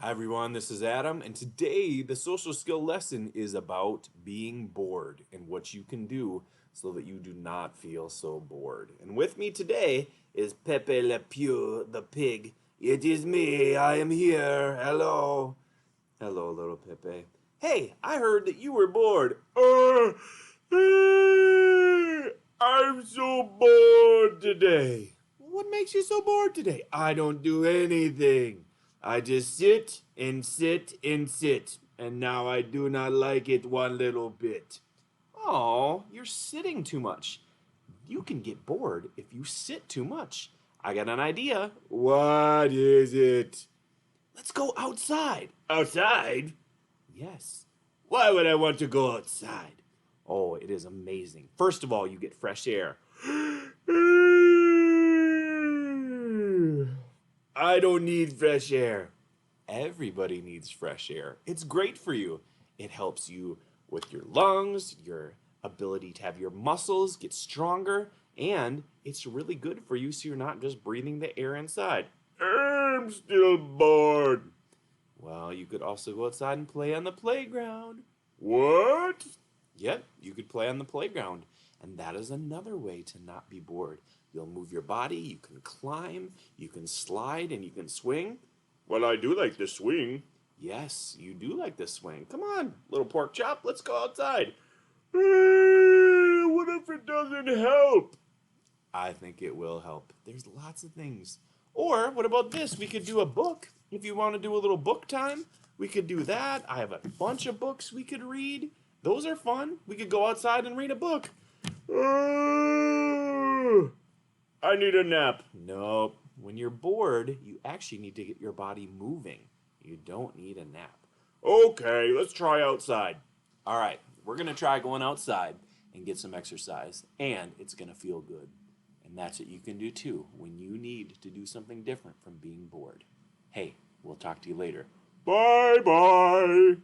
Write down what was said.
Hi everyone, this is Adam, and today the social skill lesson is about being bored and what you can do so that you do not feel so bored. And with me today is Pepe Le Pew, the pig. It is me, I am here. Hello. Hello, little Pepe. Hey, I heard that you were bored. I'm so bored today. What makes you so bored today? I don't do anything. I just sit and sit and sit, and now I do not like it one little bit. Oh, you're sitting too much. You can get bored if you sit too much. I got an idea. What is it? Let's go outside. Outside? Yes. Why would I want to go outside? Oh, it is amazing. First of all, you get fresh air. I don't need fresh air. Everybody needs fresh air. It's great for you. It helps you with your lungs, your ability to have your muscles get stronger, and it's really good for you so you're not just breathing the air inside. I'm still bored. Well, you could also go outside and play on the playground. What? Yep, you could play on the playground. And that is another way to not be bored. You'll move your body, you can climb, you can slide, and you can swing. Well, I do like to swing. Yes, you do like to swing. Come on, little pork chop, let's go outside. What if it doesn't help? I think it will help. There's lots of things. Or what about this? We could do a book. If you want to do a little book time, we could do that. I have a bunch of books we could read. Those are fun. We could go outside and read a book. I need a nap. Nope. When you're bored, you actually need to get your body moving. You don't need a nap. Okay, let's try outside. All right, we're going to try going outside and get some exercise, and it's going to feel good. And that's what you can do too when you need to do something different from being bored. Hey, we'll talk to you later. Bye bye.